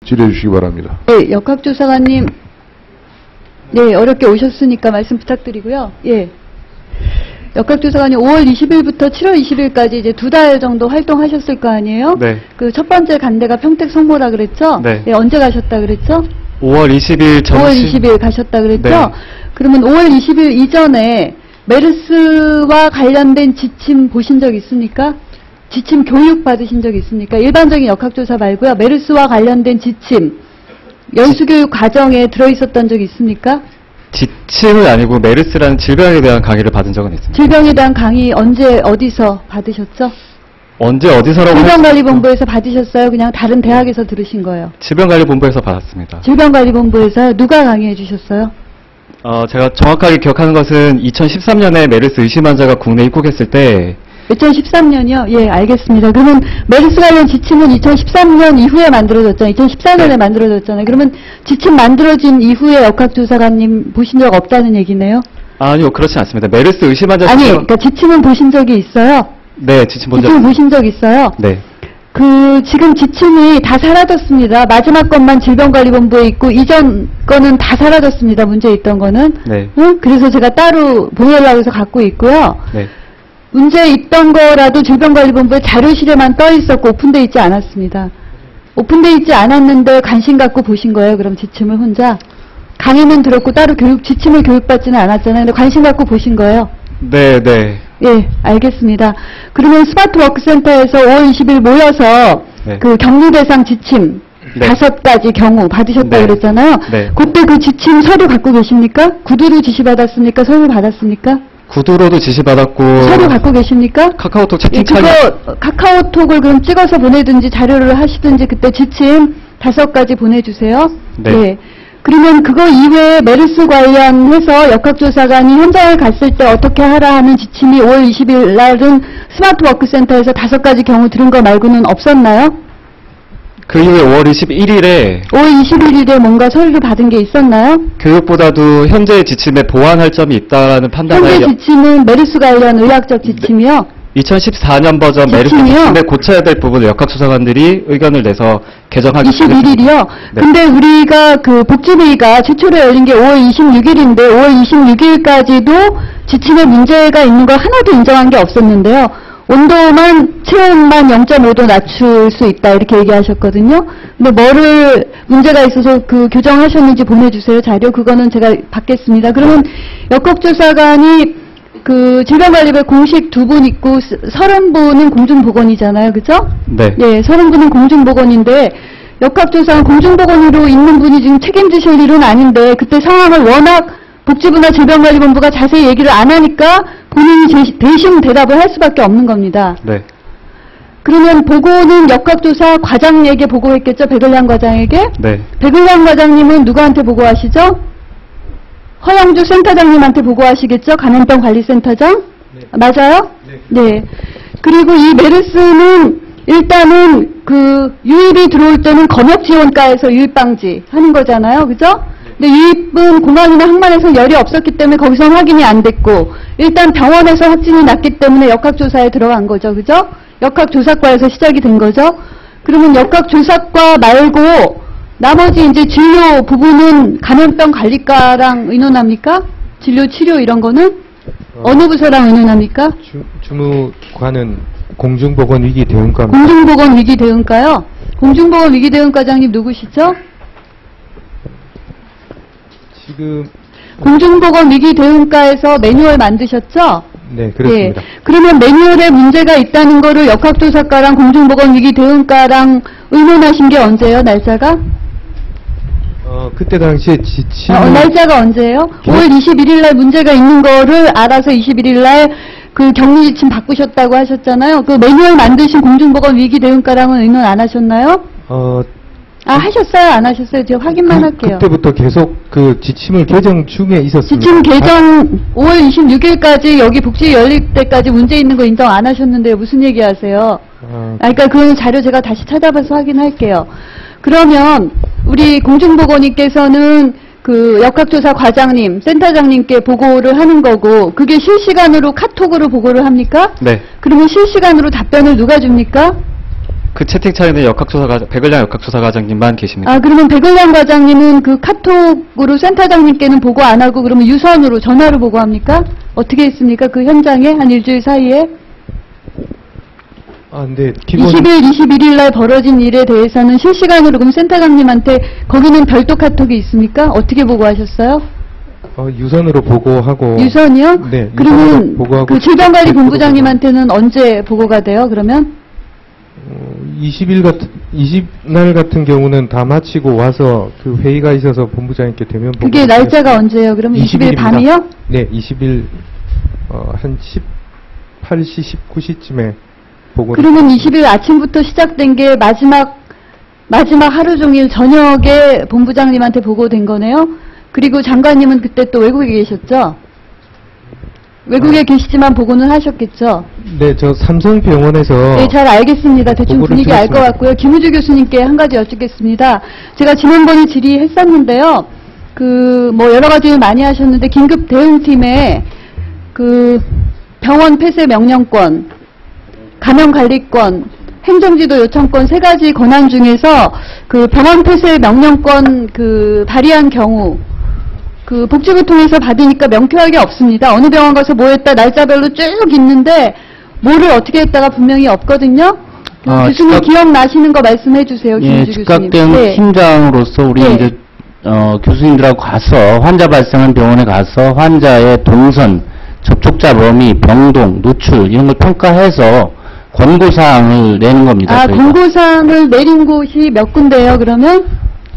질의해 주시기 바랍니다. 네, 역학조사관님, 네, 어렵게 오셨으니까 말씀 부탁드리고요. 예. 역학조사관님 5월 20일부터 7월 20일까지 이제 2달 정도 활동하셨을 거 아니에요? 네. 그 첫 번째 간대가 평택 성모라 그랬죠? 네. 네, 언제 가셨다 그랬죠? 5월 20일 5월 20일 가셨다 그랬죠? 네. 그러면 5월 20일 이전에 메르스와 관련된 지침 보신 적 있습니까? 지침 교육 받으신 적 있습니까? 일반적인 역학조사 말고요. 메르스와 관련된 지침, 연수교육 과정에 들어있었던 적 있습니까? 지침은 아니고 메르스라는 질병에 대한 강의를 받은 적은 있습니다. 질병에 대한 강의 언제 어디서 받으셨죠? 언제 어디서라고 질병관리본부에서 받으셨어요? 그냥 다른 대학에서 들으신 거예요? 질병관리본부에서 받았습니다. 질병관리본부에서 누가 강의해 주셨어요? 제가 정확하게 기억하는 것은 2013년에 메르스 의심 환자가 국내 입국했을 때 2013년이요? 예, 알겠습니다. 그러면 메르스 관련 지침은 2013년 이후에 만들어졌잖아요. 2014년에 네. 만들어졌잖아요. 그러면 지침 만들어진 이후에 역학조사관님 보신 적 없다는 얘기네요? 아니요, 그렇지 않습니다. 메르스 의심 환자 아니, 지침- 그러니까 지침은 보신 적이 있어요? 네, 지침 본 적 지침 보신 적 있어요? 네. 지금 지침이 다 사라졌습니다. 마지막 것만 질병관리본부에 있고, 이전 거는 다 사라졌습니다. 문제 있던 거는. 네. 응? 그래서 제가 따로 보내려고 해서 갖고 있고요. 네. 문제 있던 거라도 질병관리본부에 자료실에만 떠 있었고, 오픈돼 있지 않았습니다. 오픈돼 있지 않았는데 관심 갖고 보신 거예요? 그럼 지침을 혼자? 강의는 들었고, 따로 지침을 교육받지는 않았잖아요. 근데 관심 갖고 보신 거예요? 네, 네. 예, 알겠습니다. 그러면 스마트 워크센터에서 5월 20일 모여서 네. 그 격리 대상 지침 네. 5가지 경우 받으셨다고 네. 그랬잖아요. 네. 그때 그 지침 서류 갖고 계십니까? 구두로 지시받았습니까? 서류 받았습니까? 구두로도 지시받았고 서류 갖고 계십니까? 카카오톡 예, 채팅창에 그거 카카오톡을 그럼 찍어서 보내든지 자료를 하시든지 그때 지침 5가지 보내주세요. 네. 예. 그러면 그거 이외에 메르스 관련해서 역학조사관이 현장에 갔을 때 어떻게 하라 하는 지침이 5월 20일 날은 스마트 워크센터에서 5가지 경우 들은 거 말고는 없었나요? 그 이후에 5월 21일에 5월 21일에 뭔가 서류를 받은 게 있었나요? 교육보다도 현재 지침에 보완할 점이 있다는 판단을 현재 지침은 메르스 관련 의학적 지침이요. 2014년 버전 메르스 지침이요? 지침에 고쳐야 될 부분을 역학조사관들이 의견을 내서 개정하기 21일이요? 네. 근데 우리가 그 복지회의가 최초로 열린 게 5월 26일인데 5월 26일까지도 지침에 문제가 있는 걸 하나도 인정한 게 없었는데요. 온도만, 체온만 0.5도 낮출 수 있다 이렇게 얘기하셨거든요. 근데 뭐를 문제가 있어서 그 교정하셨는지 보내주세요. 자료 그거는 제가 받겠습니다. 그러면 역학조사관이 그 질병관리부 공식 2분 있고 30분은 공중보건이잖아요. 그죠? 네. 예, 30분은 공중보건인데 역학조사는 공중보건으로 있는 분이 지금 책임지실 일은 아닌데 그때 상황을 워낙 복지부나 질병관리본부가 자세히 얘기를 안 하니까 본인이 대신 대답을 할 수밖에 없는 겁니다. 네. 그러면 보고는 역학조사 과장에게 보고했겠죠? 백을량 과장에게? 네. 백을량 과장님은 누구한테 보고하시죠? 허영주 센터장님한테 보고하시겠죠? 감염병관리센터장? 네. 맞아요? 네. 그리고 이 메르스는 일단은 그 유입이 들어올 때는 검역지원과에서 유입방지 하는 거잖아요. 그죠? 근데 유입은 공항이나 항만에서 열이 없었기 때문에 거기서 확인이 안 됐고 일단 병원에서 확진이 났기 때문에 역학조사에 들어간 거죠. 그죠? 역학조사과에서 시작이 된 거죠. 그러면 역학조사과 말고 나머지 이제 진료 부분은 감염병관리과랑 의논합니까? 진료, 치료 이런 거는? 어느 부서랑 의논합니까? 주무관은 공중보건위기대응과입니다. 공중보건위기대응과요? 공중보건위기대응과장님 누구시죠? 지금 공중보건위기대응과에서 매뉴얼 만드셨죠? 네, 그렇습니다. 예. 그러면 매뉴얼에 문제가 있다는 거를 역학조사과랑 공중보건위기대응과랑 의논하신 게 언제예요, 날짜가? 그때 당시에 지침 날짜가 언제예요? 5월 21일 날 문제가 있는 거를 알아서 21일 날 그 격리 지침 바꾸셨다고 하셨잖아요. 그 매뉴얼 만드신 공중보건위기대응과랑은 의논 안 하셨나요? 하셨어요? 안 하셨어요? 제가 확인만 할게요. 그때부터 계속 그 지침을 개정 중에 있었습니다. 지침 개정 5월 26일까지 여기 복지 열릴 때까지 문제 있는 거 인정 안 하셨는데요. 무슨 얘기 하세요? 그러니까 그 자료 제가 다시 찾아봐서 확인할게요. 그러면 우리 공중보건님께서는 그 역학조사 과장님, 센터장님께 보고를 하는 거고 그게 실시간으로 카톡으로 보고를 합니까? 네. 그러면 실시간으로 답변을 누가 줍니까? 그 채팅창에는 백을량 역학조사과장님만 계십니다. 아, 그러면 백을량 과장님은 그 카톡으로 센터장님께는 보고 안 하고 그러면 유선으로 전화로 보고합니까? 어떻게 했습니까? 그 현장에 한 일주일 사이에? 아, 근데 기본 20일, 21일 날 벌어진 일에 대해서는 실시간으로 그럼 센터장님한테 거기는 별도 카톡이 있습니까? 어떻게 보고하셨어요? 유선으로 보고하고. 유선이요? 네. 그러면 유선으로 보고하고 그 질병관리본부장님한테는 언제 보고가 돼요? 그러면? 20날 같은 경우는 다 마치고 와서 그 회의가 있어서 본부장님께 대면 보고. 그게 날짜가 언제예요? 그러면 20일 밤이요? 네, 20일 한 18시, 19시쯤에 보고. 그러면 20일 아침부터 시작된 게 마지막 하루 종일 저녁에 본부장님한테 보고된 거네요? 그리고 장관님은 그때 또 외국에 계셨죠? 외국에 계시지만 보고는 하셨겠죠? 네, 저 삼성병원에서. 네, 잘 알겠습니다. 대충 보고를 분위기 알 것 드렸습니다. 같고요. 김우주 교수님께 한 가지 여쭙겠습니다. 제가 지난번에 질의했었는데요. 여러 가지 많이 하셨는데, 긴급 대응팀에 병원 폐쇄 명령권, 감염 관리권, 행정지도 요청권 세 가지 권한 중에서 병원 폐쇄 명령권 발의한 경우, 복지부 통해서 받으니까 명쾌하게 없습니다. 어느 병원 가서 뭐 했다 날짜별로 쭉 있는데 뭐를 어떻게 했다가 분명히 없거든요. 교수님 기억나시는 거 말씀해 주세요. 예, 김우주 즉각 교수님. 대응 네. 팀장으로서 우리 네. 이제 교수님들하고 가서 환자 발생한 병원에 가서 환자의 동선, 접촉자 범위, 병동, 노출 이런 걸 평가해서 권고사항을 내는 겁니다. 저희가. 권고사항을 내린 곳이 몇 군데예요, 그러면?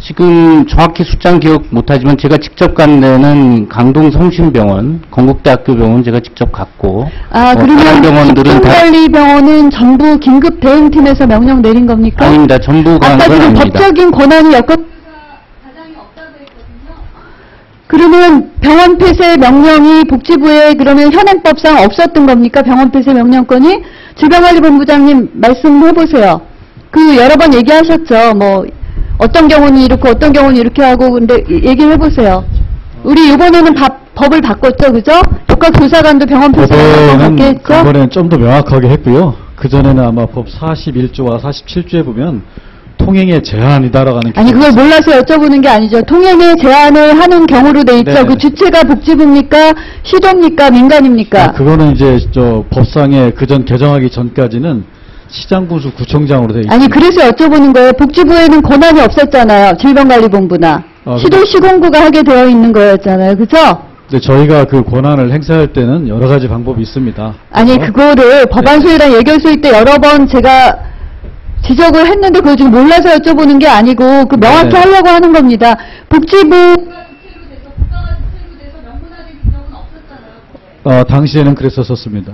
지금 정확히 숫자는 기억 못하지만 제가 직접 간 데는 강동 성심병원, 건국대학교 병원 제가 직접 갔고 다른 그러면 병원들은 다 집중관리병원은 전부 긴급 대응팀에서 명령 내린 겁니까? 아닙니다. 전부 간 아까 건 지금 아닙니다. 법적인 권한이 가장이 없다고 했거든요. 그러면 병원 폐쇄 명령이 복지부에 그러면 현행법상 없었던 겁니까? 병원 폐쇄 명령권이? 질병관리본부장님 말씀해 보세요. 여러 번 얘기하셨죠. 어떤 경우는 이렇고 어떤 경우는 이렇게 하고 근데 얘기를 해보세요. 우리 이번에는 법을 바꿨죠, 그죠? 역학조사관도 병원 폐쇄 명령권 받게 했죠? 이번에는 좀 더 명확하게 했고요. 그전에는 아마 법 41조와 47조에 보면 통행의 제한이다라고 하는 아니 그걸 몰라서 여쭤보는 게 아니죠. 통행의 제한을 하는 경우로 돼 있죠. 네. 그 주체가 복지부입니까? 시도입니까? 민간입니까? 그거는 이제 법상에 그전 개정하기 전까지는 시장군수 구청장으로 돼 있습니다. 아니 그래서 여쭤보는 거예요. 복지부에는 권한이 없었잖아요. 질병관리본부나. 시도 시군구가 하게 되어 있는 거였잖아요. 그죠? 근데 저희가 그 권한을 행사할 때는 여러 가지 방법이 있습니다. 아니 그거를 법안소위랑 예결소일 때 여러 번 제가 지적을 했는데 그걸 지금 몰라서 여쭤보는 게 아니고 명확히 네. 하려고 하는 겁니다. 복지부 당시에는 그랬었습니다.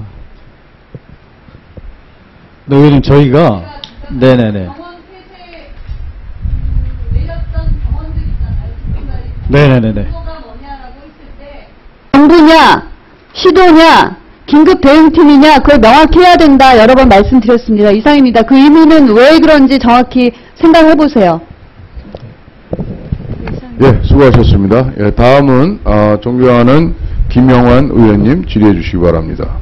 네, 의원님 저희가 네네네. 네네네네. 정부냐, 시도냐, 긴급 대응팀이냐, 그걸 명확히 해야 된다. 여러 번 말씀드렸습니다. 이상입니다. 그 의미는 왜 그런지 정확히 생각해 보세요. 예, 수고하셨습니다. 예, 다음은 존경하는 김영환 의원님 질의해 주시기 바랍니다.